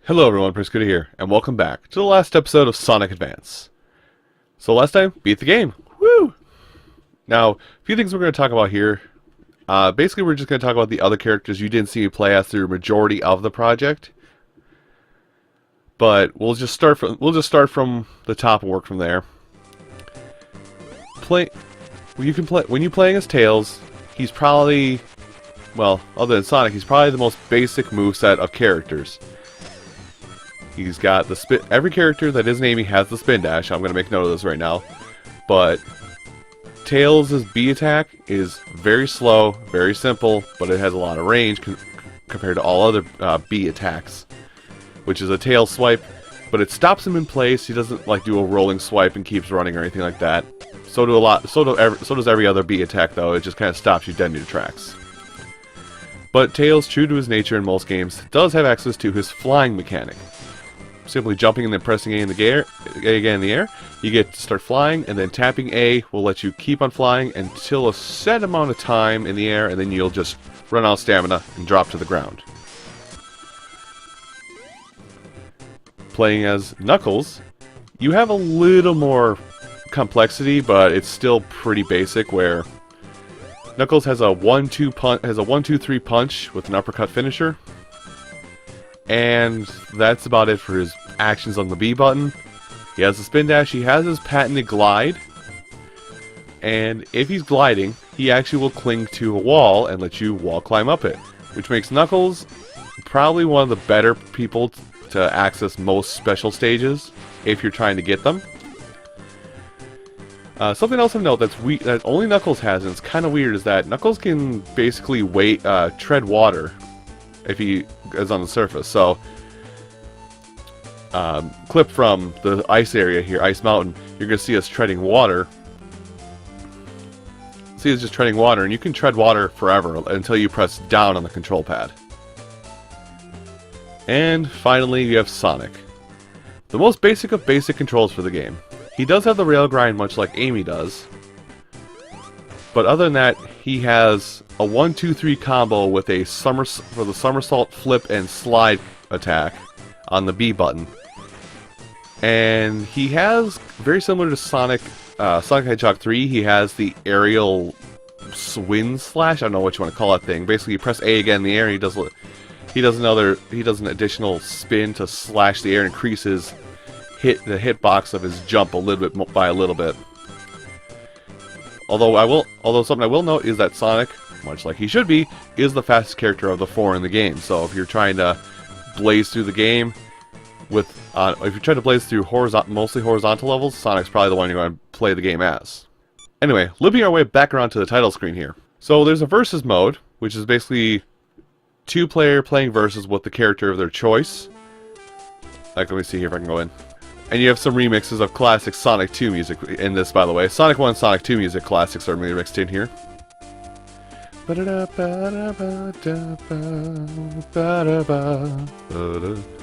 Hello everyone, Priscuda here, and welcome back to the last episode of Sonic Advance. So last time, beat the game. Woo! Now, a few things we're going to talk about here. Basically, we're just going to talk about the other characters you didn't see me play as through the majority of the project. But we'll just start from the top and work from there. When you're playing as Tails, he's probably, well, other than Sonic, he's probably the most basic moveset of characters. He's got the spin. Every character that isn't Amy has the spin dash. I'm going to make note of this right now. But Tails' B attack is very slow, very simple, but it has a lot of range compared to all other B attacks, which is a tail swipe. But it stops him in place. He doesn't like do a rolling swipe and keeps running or anything like that. So does every other B attack though. It just kind of stops you dead in your tracks. But Tails, true to his nature in most games, does have access to his flying mechanic. Simply jumping and then pressing A in the air, you get to start flying, and then tapping A will let you keep on flying until a set amount of time in the air, and then you'll just run out of stamina and drop to the ground. Playing as Knuckles, you have a little more complexity, but it's still pretty basic, where Knuckles has a 1-2-3 punch with an uppercut finisher. And that's about it for his actions on the B button. He has the spin dash, he has his patented glide. And if he's gliding, he actually will cling to a wall and let you wall climb up it. Which makes Knuckles probably one of the better people to access most special stages if you're trying to get them. Something else of note that only Knuckles has, and it's kind of weird, is that Knuckles can basically tread water if he is on the surface. So, clip from the ice area here, Ice Mountain, you're going to see us treading water. See us just treading water, and you can tread water forever until you press down on the control pad. And finally, you have Sonic. The most basic of basic controls for the game. He does have the rail grind much like Amy does. But other than that, he has a 1-2-3 combo with a for the somersault, flip, and slide attack on the B button. And he has, very similar to Sonic Hedgehog 3, he has the aerial wind slash. I don't know what you want to call that thing. Basically, you press A again in the air, and he does an additional spin to slash the air and increase the hitbox of his jump a little bit by a little bit. Although something I will note is that Sonic, much like he should be, is the fastest character of the 4 in the game. So if you're trying to blaze through the game mostly horizontal levels, Sonic's probably the one you're going to play the game as. Anyway, looping our way back around to the title screen here. So there's a versus mode, which is basically two-player playing versus with the character of their choice. Like, let me see here if I can go in. And you have some remixes of classic Sonic 2 music in this, by the way. Sonic 1 and Sonic 2 music classics are remixed in here.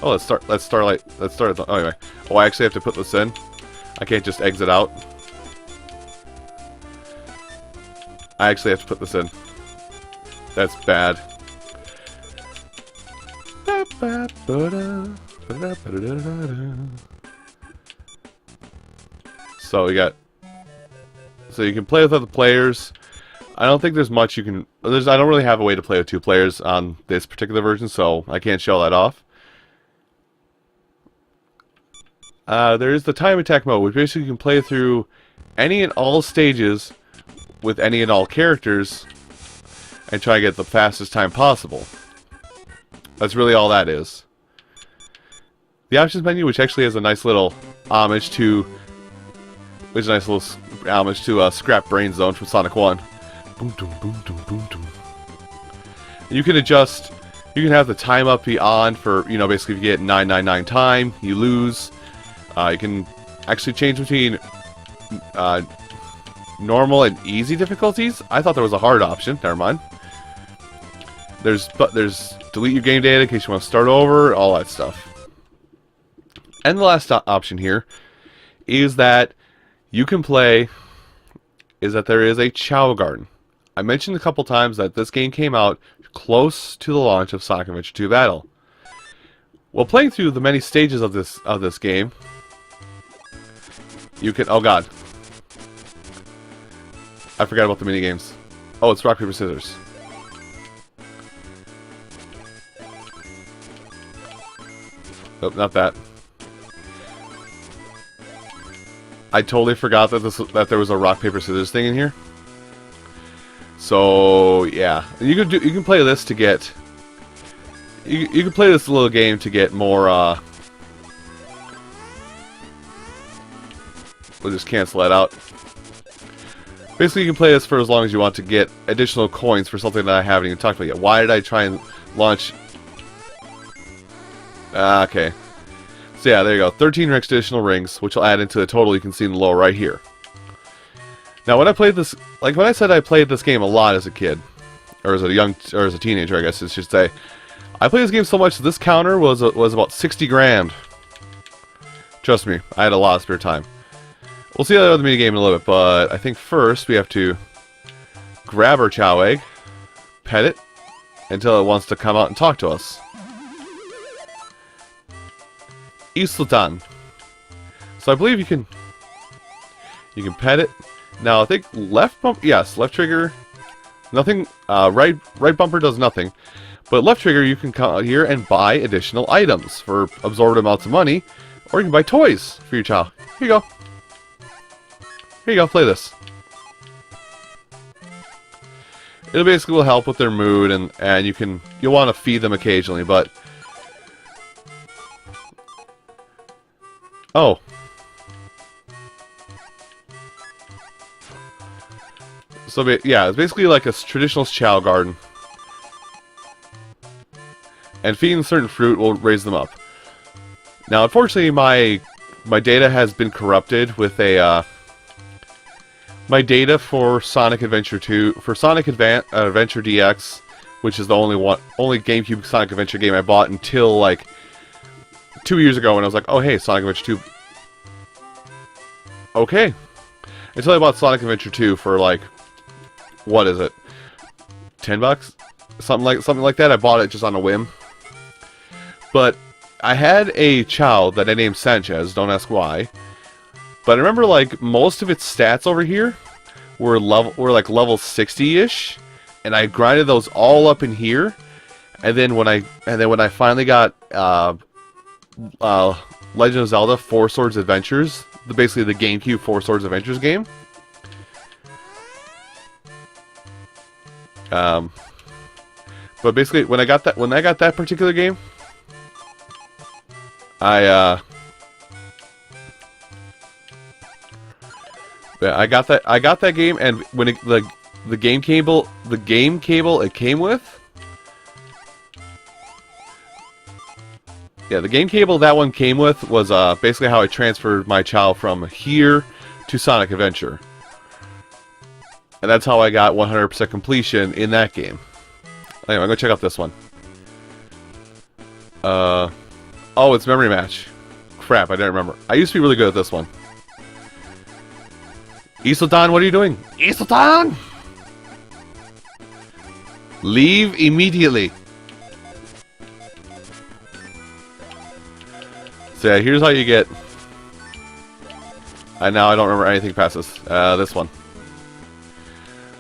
Oh, let's start. Anyway. Oh, I actually have to put this in. I can't just exit out. I actually have to put this in. That's bad. So you can play with other players. I don't think there's much you can. I don't really have a way to play with 2 players on this particular version, so I can't show that off. There is the time attack mode, which basically you can play through any and all stages with any and all characters and try to get the fastest time possible. That's really all that is. The options menu, which actually has a nice little homage to Scrap Brain Zone from Sonic 1. Boom, boom, boom, boom, boom, boom. You can adjust. You can have the time up be on for, basically if you get 999 time, you lose. You can actually change between normal and easy difficulties. I thought there was a hard option. Never mind. There's delete your game data in case you want to start over, all that stuff. And the last option here is that there is a Chao Garden. I mentioned a couple times that this game came out close to the launch of Sonic Adventure 2 Battle. Well, playing through the many stages of this game, you can. Oh God, I forgot about the mini games. Oh, it's rock paper scissors. Nope, not that. I totally forgot that there was a rock paper scissors thing in here. So yeah, you can play this to get. You can play this little game to get more. We'll just cancel that out. Basically, you can play this for as long as you want to get additional coins for something that I haven't even talked about yet. Why did I try and launch? Okay. So yeah, there you go. 13 additional rings, which will add into the total you can see in the lower right here. Now, when I played this, like when I said I played this game a lot as a kid, or as a teenager, I guess I should say, I played this game so much that this counter was about 60 grand. Trust me, I had a lot of spare time. We'll see that other mini game in a little bit, but I think first we have to grab our Chao egg, pet it until it wants to come out and talk to us. Sultan. So I believe you can pet it. Now I think left bump, yes, left trigger, nothing. Right bumper does nothing, but left trigger you can come out here and buy additional items for absorbed amounts of money, or you can buy toys for your child. Here you go. Here you go. Play this. It basically will help with their mood, and you'll want to feed them occasionally, but. Oh. So, yeah, it's basically like a traditional Chao garden. And feeding certain fruit will raise them up. Now, unfortunately, my data has been corrupted with a, my data for Sonic Adventure 2, for Sonic Adventure DX, which is the only GameCube Sonic Adventure game I bought until, like, 2 years ago when I was like, oh hey, Sonic Adventure 2. Okay. Until I bought Sonic Adventure 2 for like, what is it? $10? Something like that. I bought it just on a whim. But I had a Chao that I named Sanchez, don't ask why. But I remember like most of its stats over here were like level 60-ish, and I grinded those all up in here. And then when I finally got Legend of Zelda 4 Swords Adventures, basically the GameCube 4 Swords Adventures game. But basically when I got that particular game, I got that game, and when the game cable it came with. Yeah, the game cable that one came with was basically how I transferred my Chao from here to Sonic Adventure. And that's how I got 100% completion in that game. Anyway, I'm going to check out this one. Oh, it's Memory Match. Crap, I didn't remember. I used to be really good at this one. Sultan, what are you doing? Sultan! Leave immediately. So yeah, here's how you get. And now I don't remember anything past this one.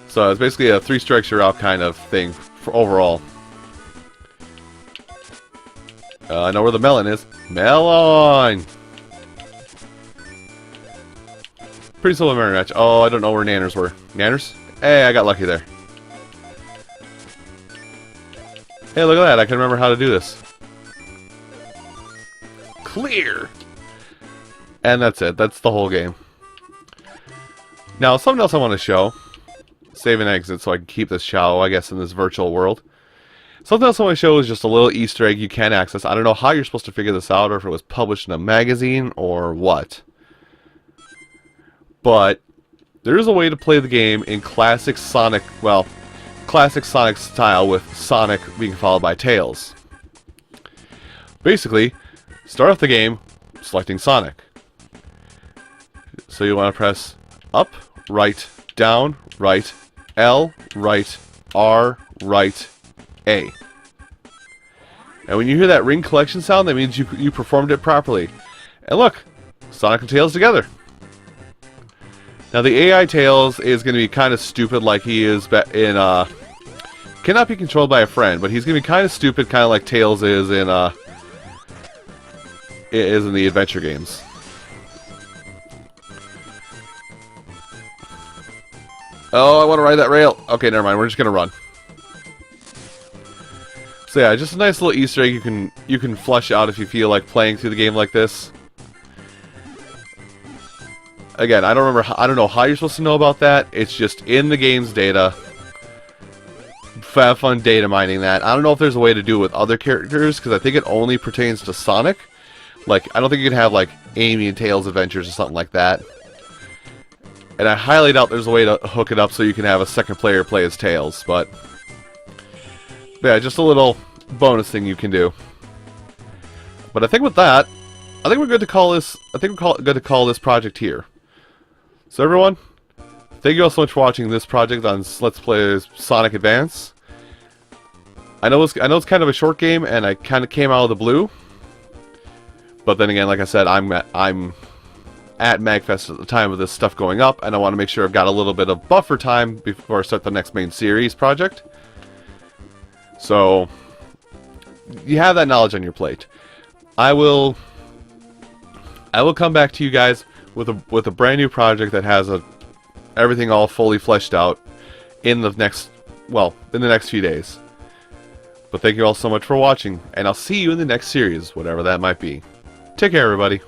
So it's basically a 3 strikes you're out kind of thing for overall. I know where the melon is. Melon! Pretty simple memory match. Oh, I don't know where Nanners were. Nanners? Hey, I got lucky there. Hey, look at that. I can remember how to do this. Clear! And that's it. That's the whole game. Now, something else I want to show. Save and exit so I can keep this Chao, I guess, in this virtual world. Something else I want to show is just a little Easter egg you can access. I don't know how you're supposed to figure this out, or if it was published in a magazine, or what. But there is a way to play the game in classic Sonic, well, classic Sonic style, with Sonic being followed by Tails. Basically, start off the game selecting Sonic. So you want to press up, right, down, right, L, right, R, right, A. And when you hear that ring collection sound, that means you performed it properly. And look, Sonic and Tails together. Now the AI Tails is going to be kind of stupid like he is in, cannot be controlled by a friend, but he's going to be kind of stupid, kind of like Tails is in the adventure games. Oh, I want to ride that rail. Okay, never mind. We're just going to run. So yeah, just a nice little Easter egg you can flush out if you feel like playing through the game like this. Again, I don't know how you're supposed to know about that. It's just in the game's data. Have fun data mining that. I don't know if there's a way to do it with other characters, because I think it only pertains to Sonic. Like, I don't think you can have, like, Amy and Tails Adventures or something like that. And I highly doubt there's a way to hook it up so you can have a second player play as Tails, but yeah, just a little bonus thing you can do. But I think with that, I think we're good to call this, good to call this project here. So everyone, thank you all so much for watching this project on Let's Play Sonic Advance. I know it's kind of a short game, and I kind of came out of the blue. But then again, like I said, I'm at MagFest at the time of this stuff going up, and I want to make sure I've got a little bit of buffer time before I start the next main series project. So you have that knowledge on your plate. I will come back to you guys with a brand new project that has everything all fully fleshed out in the next few days. But thank you all so much for watching, and I'll see you in the next series, whatever that might be. Take care, everybody.